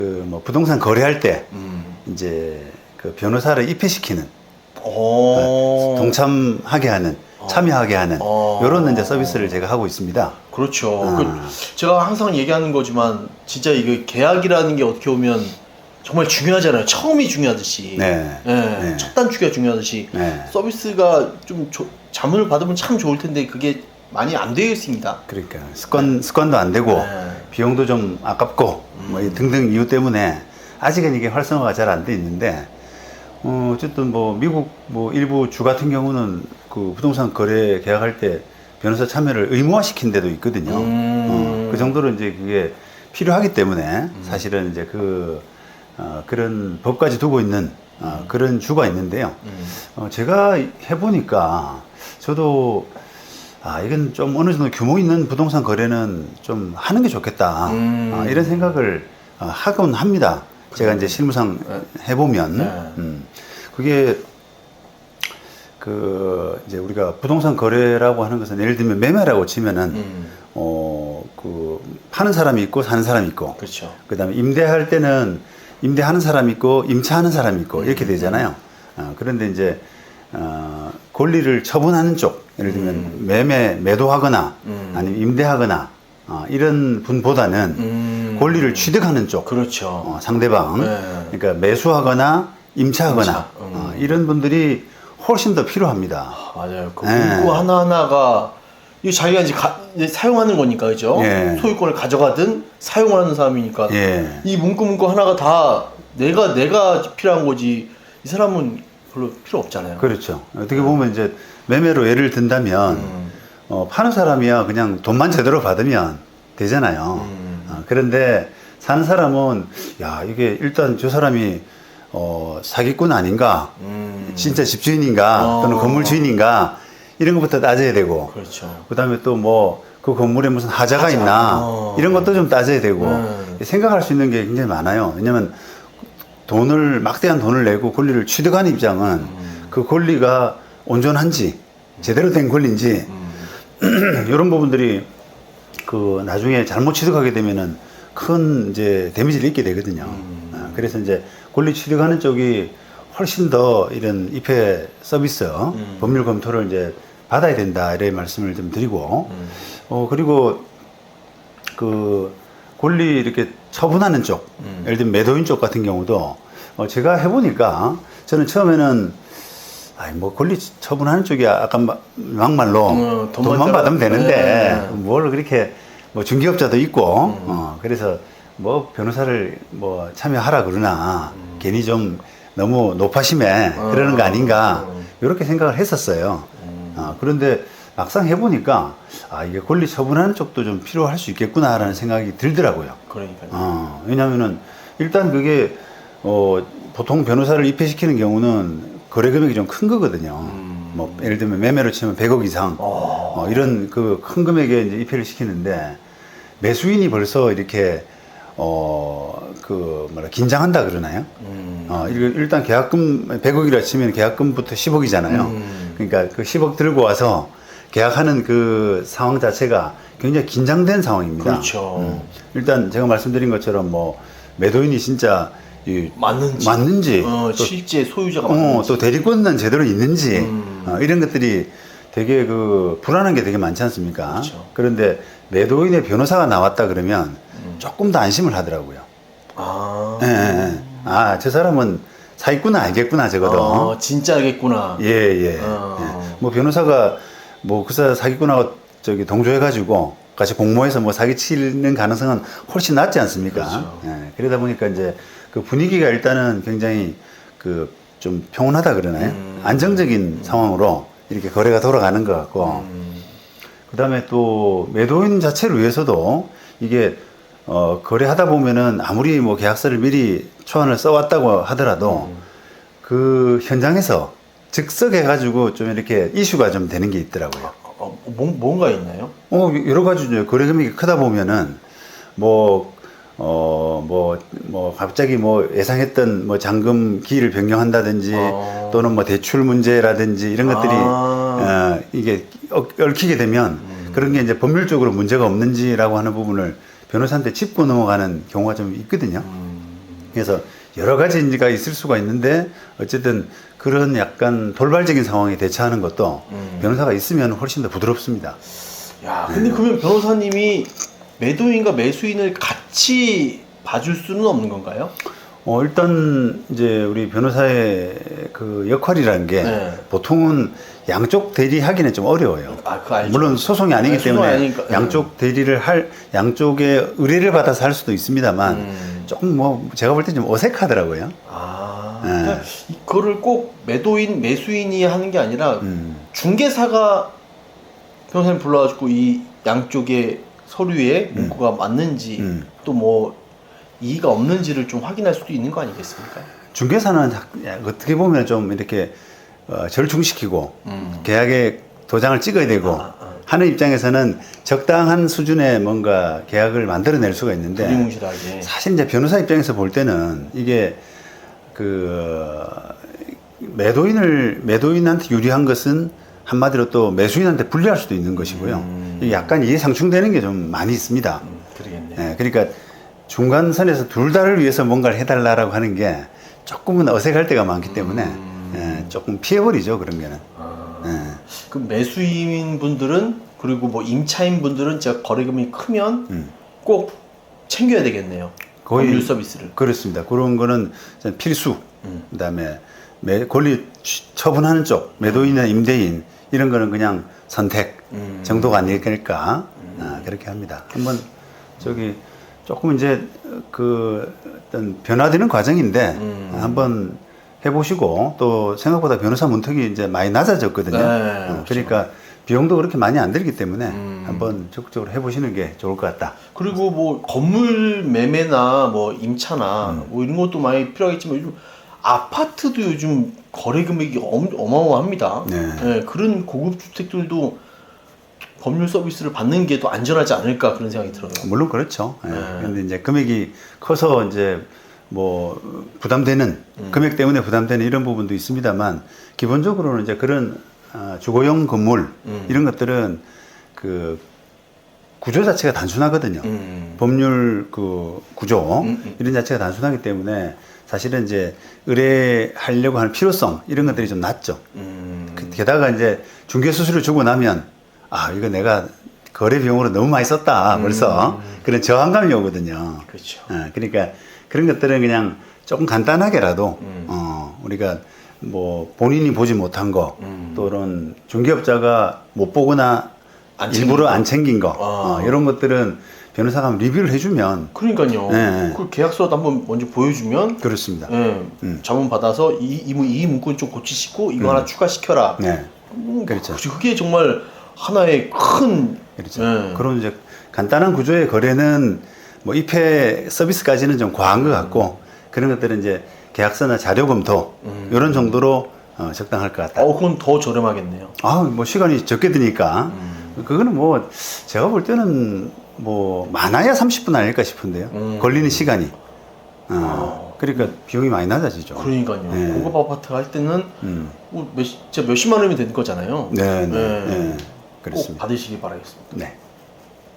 그 뭐 부동산 거래할 때 이제 그 변호사를 입회시키는 동참하게 하는 참여하게 하는 이런 이제 서비스를 제가 하고 있습니다. 그렇죠. 제가 항상 얘기하는 거지만 진짜 이게 계약이라는 게 어떻게 보면 정말 중요하잖아요. 처음이 중요하듯이. 네. 네. 첫 단추가 중요하듯이 네. 서비스가 좀 자문을 받으면 참 좋을 텐데 그게 많이 안 되어 있습니다. 그러니까 습관도 안 되고 네. 비용도 좀 아깝고 뭐 등등 이유 때문에 아직은 이게 활성화가 잘 안 돼 있는데 어쨌든 뭐 미국 뭐 일부 주 같은 경우는 그 부동산 거래 계약할 때 변호사 참여를 의무화시킨 데도 있거든요. 그 정도로 이제 그게 필요하기 때문에 사실은 이제 그런 법까지 두고 있는 그런 주가 있는데요. 제가 해보니까 저도 이건 좀 어느 정도 규모 있는 부동산 거래는 좀 하는 게 좋겠다. 이런 생각을 하곤 합니다. 제가 이제 실무상 해보면, 그게, 이제 우리가 부동산 거래라고 하는 것은 예를 들면 매매라고 치면은, 파는 사람이 있고 사는 사람이 있고, 그렇죠. 그 다음에 임대할 때는 임대하는 사람이 있고 임차하는 사람이 있고 이렇게 되잖아요. 그런데 이제, 권리를 처분하는 쪽, 예를 들면 매도하거나 아니면 임대하거나 이런 분보다는 권리를 취득하는 쪽, 그렇죠. 상대방, 그러니까 매수하거나 임차하거나 이런 분들이 훨씬 더 필요합니다. 맞아요. 그 문구 하나하나가 이게 자기가 이제 사용하는 거니까, 그죠? 예. 소유권을 가져가든 사용을 하는 사람이니까 이 문구 하나가 다 내가 필요한 거지 이 사람은 별로 필요 없잖아요. 그렇죠. 어떻게 보면 이제 매매로 예를 든다면 파는 사람이야 그냥 돈만 제대로 받으면 되잖아요. 그런데 사는 사람은 이게 일단 저 사람이 사기꾼 아닌가, 진짜 집주인인가 또는 건물 주인인가 이런 것부터 따져야 되고, 그렇죠. 그다음에 또 뭐 그 건물에 무슨 하자가 있나 이런 것도 좀 따져야 되고 생각할 수 있는 게 굉장히 많아요. 왜냐면 막대한 돈을 내고 권리를 취득하는 입장은 그 권리가 온전한지 제대로 된 권리인지 이런 부분들이 나중에 잘못 취득하게 되면은 큰 이제 데미지를 입게 되거든요. 그래서 이제 권리 취득하는 쪽이 훨씬 더 이런 입회 서비스 법률 검토를 이제 받아야 된다 이런 말씀을 좀 드리고 그리고 권리 이렇게 처분하는 쪽, 예를 들면 매도인 쪽 같은 경우도 제가 해보니까 저는 처음에는 뭐 권리 처분하는 쪽이 아까 막말로 돈만 받으면 되는데 뭘 그렇게 뭐 중개업자도 있고 그래서 뭐 변호사를 뭐 참여하라 그러나 괜히 좀 너무 높아심에 그러는 거 아닌가 이렇게 생각을 했었어요. 그런데 막상 해보니까 이게 권리 처분하는 쪽도 좀 필요할 수 있겠구나라는 생각이 들더라고요. 그러니까요. 왜냐하면은 일단 그게 보통 변호사를 입회시키는 경우는 거래 금액이 좀 큰 거거든요. 뭐 예를 들면 매매로 치면 100억 이상 이런 그 큰 금액에 이제 입회를 시키는데 매수인이 벌써 이렇게 긴장한다 그러나요? 일단 계약금 100억이라 치면 계약금부터 10억이잖아요. 그러니까 그 10억 들고 와서 계약하는 그 상황 자체가 굉장히 긴장된 상황입니다. 그렇죠. 일단 제가 말씀드린 것처럼 뭐 매도인이 진짜 맞는지 실제 소유자가 맞는지 또 대리권은 제대로 있는지 이런 것들이 되게 불안한 게 되게 많지 않습니까? 그렇죠. 그런데 매도인의 변호사가 나왔다 그러면 조금 더 안심을 하더라고요. 저 사람은 사기꾼은 알겠구나 적어도. 진짜 알겠구나. 예. 뭐 변호사가 뭐 그 사기꾼하고 동조해가지고 같이 공모해서 뭐 사기치는 가능성은 훨씬 낮지 않습니까? 그렇죠. 그러다 보니까 이제 그 분위기가 일단은 굉장히 좀 평온하다 그러나요? 안정적인 상황으로 이렇게 거래가 돌아가는 것 같고, 그 다음에 또 매도인 자체를 위해서도 이게 거래하다 보면은 아무리 뭐 계약서를 미리 초안을 써왔다고 하더라도 그 현장에서 즉석해가지고 좀 이렇게 이슈가 좀 되는 게 있더라고요. 뭔가 있나요? 여러 가지 거래 금액이 크다 보면은 갑자기 뭐 예상했던 뭐 잔금 기일을 변경한다든지 또는 뭐 대출 문제라든지 이런 것들이 이게 얽히게 되면 그런 게 이제 법률적으로 문제가 없는지라고 하는 부분을 변호사한테 짚고 넘어가는 경우가 좀 있거든요. 그래서 여러 가지가 있을 수가 있는데 어쨌든 그런 약간 돌발적인 상황에 대처하는 것도 변호사가 있으면 훨씬 더 부드럽습니다. 야, 근데 그러면 변호사님이 매도인과 매수인을 같이 봐줄 수는 없는 건가요? 일단 이제 우리 변호사의 그 역할이라는 게 네. 보통은 양쪽 대리하기는 좀 어려워요. 아, 그거 알죠. 물론 소송이 아니기 소송이 때문에 아니니까, 양쪽 대리를 양쪽의 의뢰를 받아서 할 수도 있습니다만 조금 뭐 제가 볼 때 좀 어색하더라고요. 아, 네. 그러니까 그거를 꼭 매도인, 매수인이 하는 게 아니라 중개사가 변호사님 불러가지고 이 양쪽의 서류에 문구가 맞는지 또 뭐 이의가 없는지를 좀 확인할 수도 있는 거 아니겠습니까? 중개사는 어떻게 보면 좀 이렇게 절충시키고 계약에 도장을 찍어야 되고 하는 입장에서는 적당한 수준의 뭔가 계약을 만들어낼 수가 있는데 두리뭉실하게. 사실 이제 변호사 입장에서 볼 때는 이게 그 매도인한테 유리한 것은 한마디로 또 매수인한테 불리할 수도 있는 것이고요. 이게 약간 이해상충되는 게 좀 많이 있습니다. 그러겠네. 예, 그러니까 중간선에서 둘 다를 위해서 뭔가를 해달라고 하는 게 조금은 어색할 때가 많기 때문에 예, 조금 피해버리죠 그런 거는. 예. 그 매수인 분들은 그리고 뭐 임차인 분들은 제가 거래금이 크면 꼭 챙겨야 되겠네요. 거의 법률 서비스를. 그렇습니다. 그런 거는 필수. 그다음에 권리 처분하는 쪽 매도인이나 임대인 이런 거는 그냥 선택 정도가 아닐까 그렇게 합니다. 한번 저기 조금 이제 그 어떤 변화되는 과정인데 한번 해보시고 또 생각보다 변호사 문턱이 이제 많이 낮아졌거든요. 네, 그러니까 비용도 그렇게 많이 안 들기 때문에 한번 적극적으로 해보시는 게 좋을 것 같다. 그리고 뭐 건물 매매나 뭐 임차나 뭐 이런 것도 많이 필요하겠지만 요즘 아파트도 요즘 거래 금액이 어마어마합니다. 네. 그런 고급 주택들도 법률 서비스를 받는 게 더 안전하지 않을까 그런 생각이 들어요. 물론 그렇죠. 예. 네. 그런데 이제 금액이 커서 이제 뭐 부담되는 금액 때문에 부담되는 이런 부분도 있습니다만 기본적으로는 이제 그런 주거용 건물 이런 것들은 그 구조 자체가 단순하거든요. 법률 그 구조 이런 자체가 단순하기 때문에 사실은 이제 의뢰하려고 하는 필요성 이런 것들이 좀 낮죠. 게다가 이제 중개 수수료 주고 나면 이거 내가 거래 비용으로 너무 많이 썼다 벌써 그런 저항감이 오거든요. 그렇죠. 그러니까 그런 것들은 그냥 조금 간단하게라도 우리가 뭐 본인이 보지 못한 거 또는 중개업자가 못 보거나 일부러 안 챙긴 거 이런 것들은 변호사가 한번 리뷰를 해주면 그러니까요. 네. 그 계약서도 한번 먼저 보여주면 그렇습니다. 자문 받아서 이 문구는 좀 고치시고 이거 하나 추가시켜라. 네. 그렇죠. 그게 정말 하나의 큰 그렇죠. 그런 이제 간단한 구조의 거래는 뭐 입회 서비스까지는 좀 과한 것 같고 그런 것들은 이제 계약서나 자료 검토 이런 정도로 적당할 것 같다. 그건 더 저렴하겠네요. 뭐 시간이 적게 드니까 그거는 뭐 제가 볼 때는 뭐 많아야 30분 아닐까 싶은데요. 걸리는 시간이. 그러니까 비용이 많이 낮아지죠. 그러니까요. 네. 고급 아파트 할 때는 진짜 몇십만 원이면 되는 거잖아요. 네. 꼭 그렇습니다. 받으시기 바라겠습니다. 네.